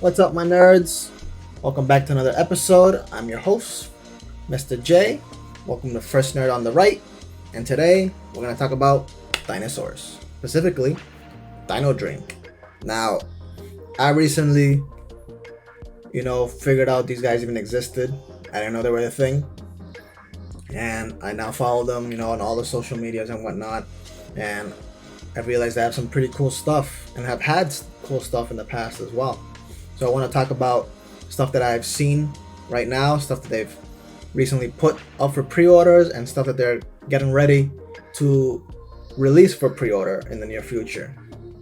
What's up, my nerds? Welcome back to another episode. I'm your host, Mr. J. Welcome to First Nerd on the Right. And today, we're going to talk about dinosaurs. Specifically, Dino Dream. Now, I recently, figured out these guys even existed. I didn't know they were a thing. And I now follow them, on all the social medias and whatnot. And I realized they have some pretty cool stuff and have had cool stuff in the past as well. So I want to talk about stuff that I've seen right now, stuff that they've recently put up for pre-orders, and stuff that they're getting ready to release for pre-order in the near future.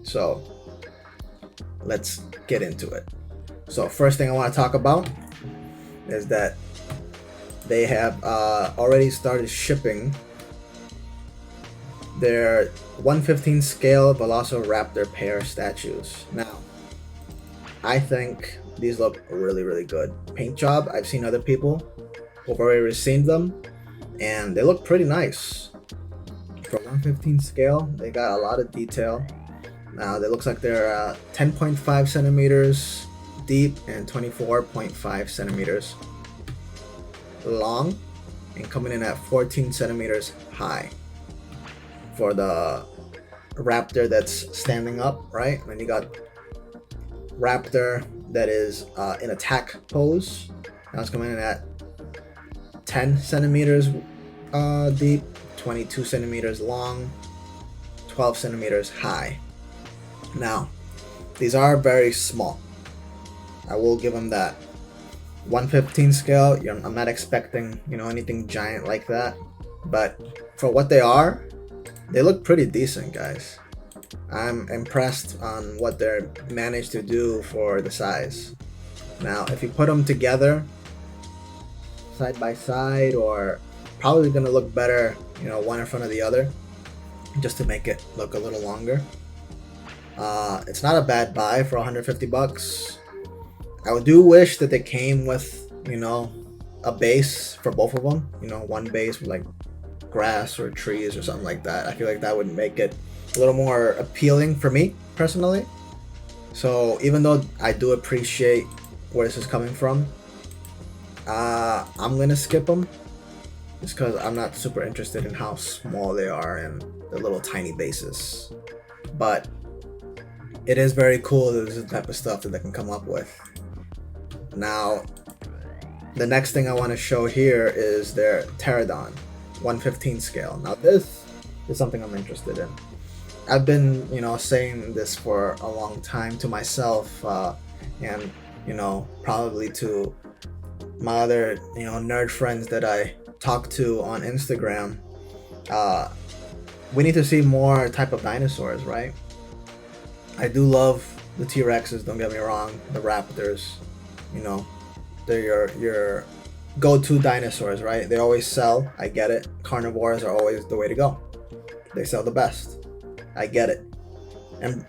So let's get into it. So first thing I want to talk about is that they have already started shipping their 1/15 scale Velociraptor pair statues. Now, I think these look really, really good. Paint job, I've seen other people who've already received them, and they look pretty nice. For 1/15 scale, they got a lot of detail. Now, they looks like they're 10.5 centimeters deep and 24.5 centimeters long, and coming in at 14 centimeters high for the raptor that's standing up, right? And then you got raptor that is in attack pose. Now it's coming in at 10 centimeters deep, 22 centimeters long, 12 centimeters high. Now, these are very small. I will give them that. 1/15 scale, I'm not expecting, anything giant like that. But for what they are, they look pretty decent, guys. I'm impressed on what they're managed to do for the size. Now, if you put them together, side by side, or probably gonna look better, one in front of the other, just to make it look a little longer. It's not a bad buy for 150 bucks. I do wish that they came with, a base for both of them. One base with like grass or trees or something like that. I feel like that would make it a little more appealing for me personally. So even though I do appreciate where this is coming from, I'm gonna skip them just because I'm not super interested in how small they are and the little tiny bases. But it is very cool that this is the type of stuff that they can come up with. Now, the next thing I want to show here is their Pteranodon 1/15 scale. Now this is something I'm interested in. I've been, saying this for a long time to myself, and, probably to my other, nerd friends that I talk to on Instagram. We need to see more type of dinosaurs, right? I do love the T-Rexes, don't get me wrong, the Raptors, they're your go-to dinosaurs, right? They always sell, I get it. Carnivores are always the way to go. They sell the best. I get it. And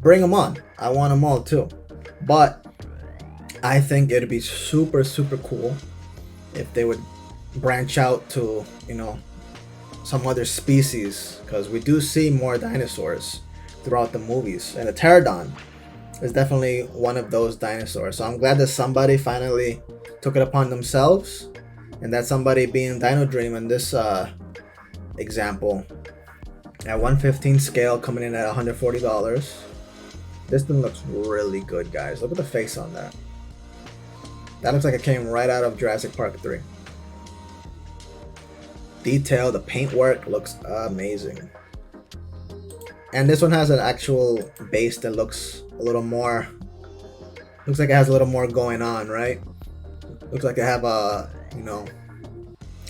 bring them on. I want them all too. But I think it'd be super, super cool if they would branch out to, some other species, because we do see more dinosaurs throughout the movies. And the Pteranodon is definitely one of those dinosaurs. So I'm glad that somebody finally took it upon themselves, and that somebody being Dino Dream in this example. At 1/15 scale, coming in at $140. This thing looks really good, guys. Look at the face on that. That looks like it came right out of Jurassic Park 3. Detail, the paintwork looks amazing. And this one has an actual base that looks a little more, looks like it has a little more going on, right? Looks like it have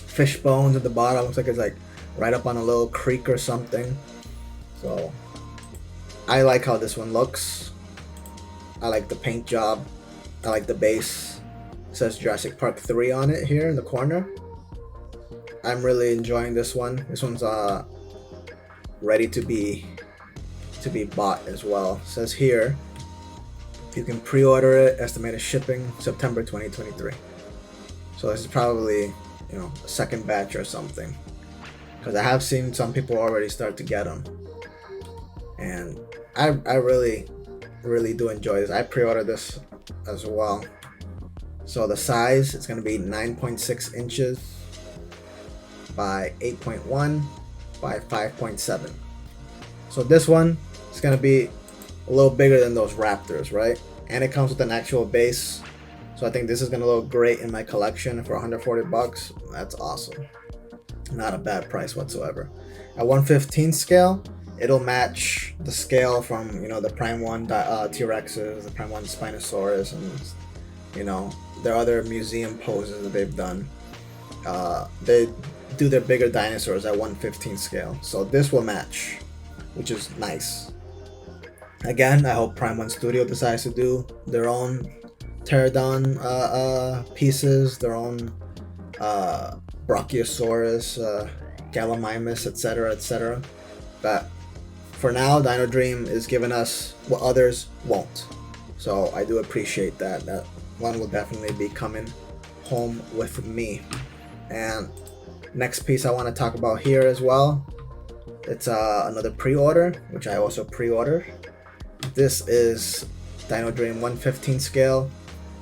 fish bones at the bottom. Looks like it's like right up on a little creek or something. So I like how this one looks. I like the paint job. I like the base. It says Jurassic Park 3 on it here in the corner. I'm really enjoying this one. This one's ready to be bought as well. It says here you can pre-order it, estimated shipping September 2023. So this is probably, a second batch or something, because I have seen some people already start to get them, and I really do enjoy this. I pre-ordered this as well. So the size is going to be 9.6 inches by 8.1 by 5.7. So this one is going to be a little bigger than those raptors, right? And it comes with an actual base. So I think this is going to look great in my collection for 140 bucks. That's awesome. Not a bad price whatsoever. At 1/15 scale, it'll match the scale from, you know, the Prime 1 T-Rexes, the Prime 1 Spinosaurus, and, you know, their other museum poses that they've done. They do their bigger dinosaurs at 1/15 scale. So this will match, which is nice. Again, I hope Prime 1 Studio decides to do their own Pteranodon pieces, their own Brachiosaurus, Gallimimus, etc., etc. But for now, Dino Dream is giving us what others won't. So I do appreciate that. That one will definitely be coming home with me. And next piece I want to talk about here as well. It's another pre-order, which I also pre-ordered. This is Dino Dream 1/15 scale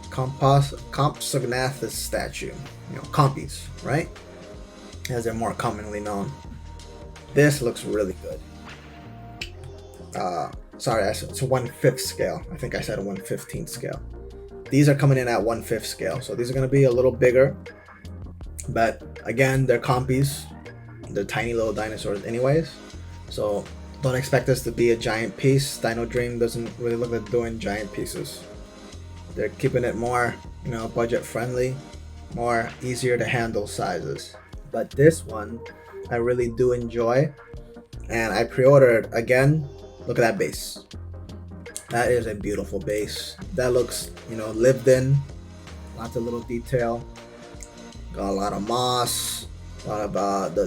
Compsognathus statue. You know, compies, right? As they're more commonly known. This looks really good. Sorry, it's a 1/5 scale. I think I said a 1/15 scale. These are coming in at 1/5 scale, so these are going to be a little bigger. But again, they're compies. They're tiny little dinosaurs anyways. So don't expect this to be a giant piece. Dino Dream doesn't really look like doing giant pieces. They're keeping it more, you know, budget friendly, more easier to handle sizes. But this one, I really do enjoy. And I pre-ordered again. Look at that base. That is a beautiful base. That looks, you know, lived in. Lots of little detail. Got a lot of moss. A lot of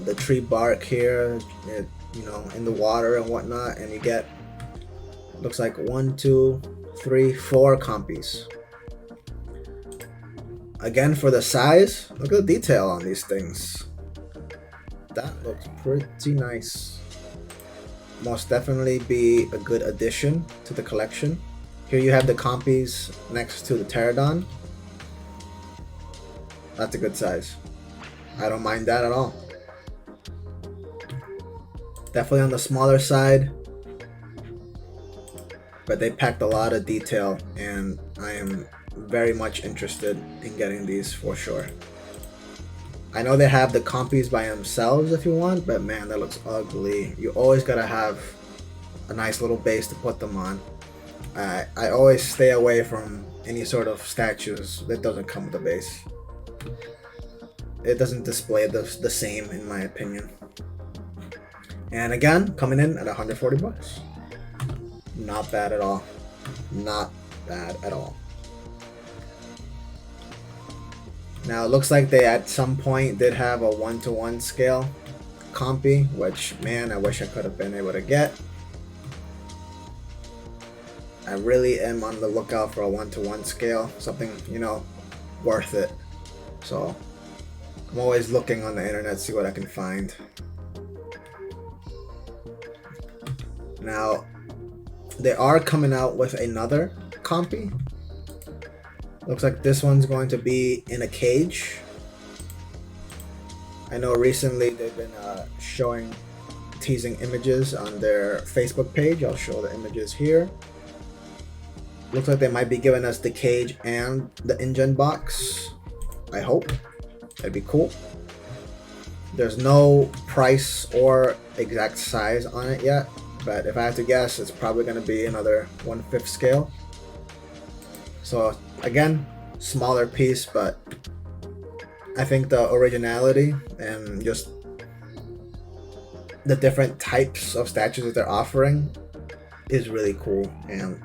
the tree bark here. You know, in the water and whatnot. And you get, looks like 1, 2, 3, 4 compies. Again, for the size, look at the detail on these things. That looks pretty nice. Most definitely be a good addition to the collection. Here you have the compies next to the Pteranodon. That's a good size. I don't mind that at all. Definitely on the smaller side, but they packed a lot of detail, and I am very much interested in getting these for sure. I know they have the compies by themselves if you want, but man, that looks ugly. You always gotta have a nice little base to put them on. I always stay away from any sort of statues that doesn't come with a base. It doesn't display the same, in my opinion. And again, coming in at 140 bucks. Not bad at all. Not bad at all. Now it looks like they at some point did have a 1/1 scale compy, which, man, I wish I could have been able to get. I really am on the lookout for a 1/1 scale, something, you know, worth it. So I'm always looking on the internet to see what I can find. Now they are coming out with another compy. Looks like this one's going to be in a cage. I know recently they've been teasing images on their Facebook page. I'll show the images here. Looks like they might be giving us the cage and the engine box. I hope. That'd be cool. There's no price or exact size on it yet, but if I had to guess, it's probably going to be another 1/5 scale. So again, smaller piece, but I think the originality and just the different types of statues that they're offering is really cool, and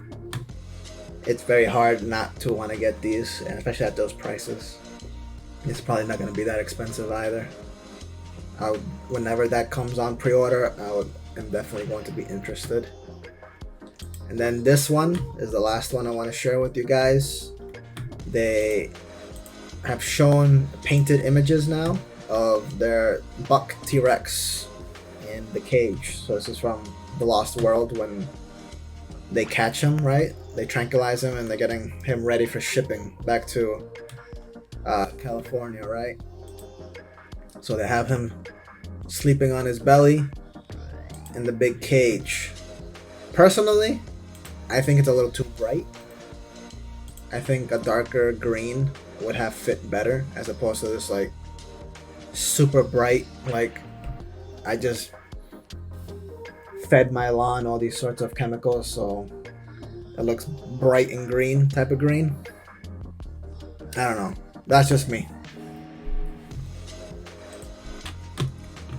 it's very hard not to want to get these, and especially at those prices. It's probably not going to be that expensive either. Whenever that comes on pre-order, I'm definitely going to be interested. And then this one is the last one I want to share with you guys. They have shown painted images now of their buck T-Rex in the cage. So this is from The Lost World, when they catch him, right? They tranquilize him and they're getting him ready for shipping back to California, right? So they have him sleeping on his belly in the big cage. Personally, I think it's a little too bright. I think a darker green would have fit better as opposed to this like super bright, like I just fed my lawn all these sorts of chemicals, so it looks bright and green type of green. I don't know. That's just me.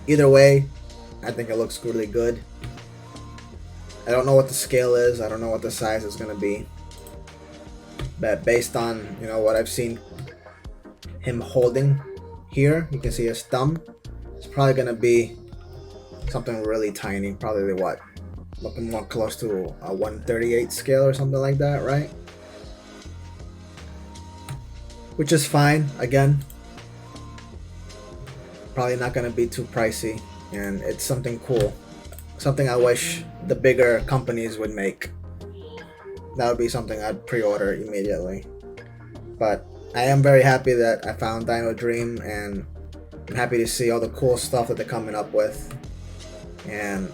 Either way, I think it looks really good. I don't know what the scale is. I don't know what the size is going to be. But based on, you know, what I've seen him holding here, you can see his thumb. It's probably going to be something really tiny. Probably what? Looking more close to a 1/38 scale or something like that, right? Which is fine. Again, probably not going to be too pricey. And it's something cool. Something I wish the bigger companies would make. That would be something I'd pre-order immediately. But I am very happy that I found Dino Dream, and I'm happy to see all the cool stuff that they're coming up with. And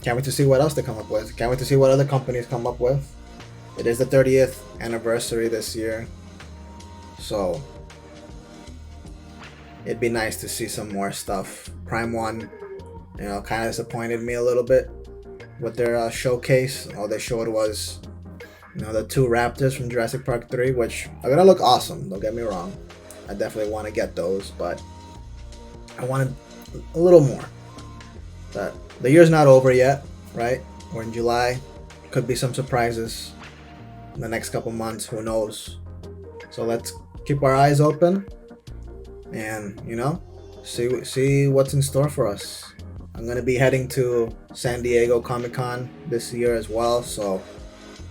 can't wait to see what else they come up with. Can't wait to see what other companies come up with. It is the 30th anniversary this year, so it'd be nice to see some more stuff. Prime 1, you know, kind of disappointed me a little bit with their showcase. All they showed was, you know, the 2 raptors from Jurassic Park 3, which are gonna look awesome, don't get me wrong. I definitely want to get those, but I wanted a little more. But the year's not over yet, right? We're in July. Could be some surprises in the next couple months, who knows? So let's keep our eyes open and, you know, see what's in store for us. I'm gonna be heading to San Diego Comic-Con this year as well, so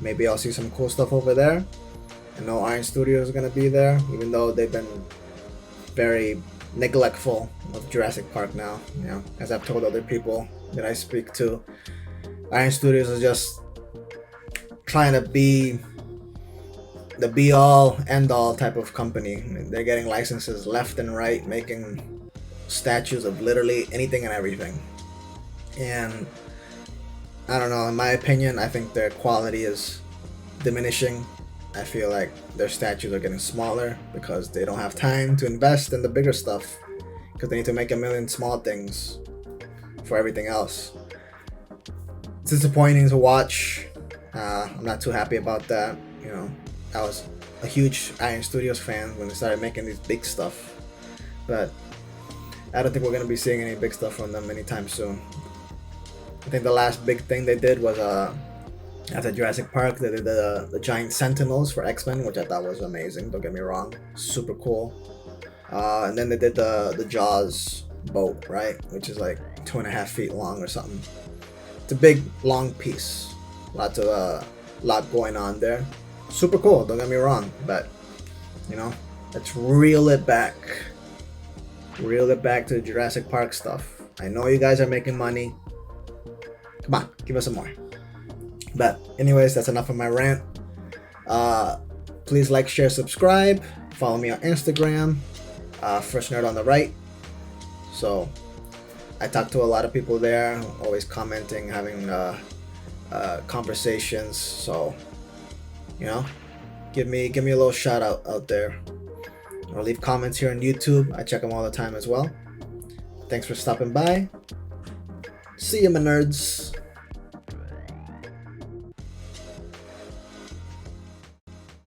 maybe I'll see some cool stuff over there. I know Iron Studios is gonna be there, even though they've been very neglectful of Jurassic Park now. You know, as I've told other people that I speak to, Iron Studios is just trying to be the be-all, end-all type of company. They're getting licenses left and right, making statues of literally anything and everything. And I don't know, in my opinion, I think their quality is diminishing. I feel like their statues are getting smaller because they don't have time to invest in the bigger stuff, because they need to make a million small things for everything else. It's disappointing to watch. I'm not too happy about that. You know, I was a huge Iron Studios fan when they started making these big stuff, but I don't think we're gonna be seeing any big stuff from them anytime soon. I think the last big thing they did was after Jurassic Park, they did the giant Sentinels for X-Men, which I thought was amazing. Don't get me wrong, super cool. And then they did the Jaws boat, right, which is like 2.5 feet long or something. It's a big, long piece. Lot going on there. Super cool. Don't get me wrong, but you know, let's reel it back. Reel it back to the Jurassic Park stuff. I know you guys are making money. Come on, give us some more. But anyways, that's enough of my rant. Please like, share, subscribe. Follow me on Instagram, First Nerd on the Right. So I talk to a lot of people there, always commenting, having conversations. So, you know, give me a little shout out there, or leave comments here on YouTube. I check them all the time as well. Thanks for stopping by. See you, my nerds.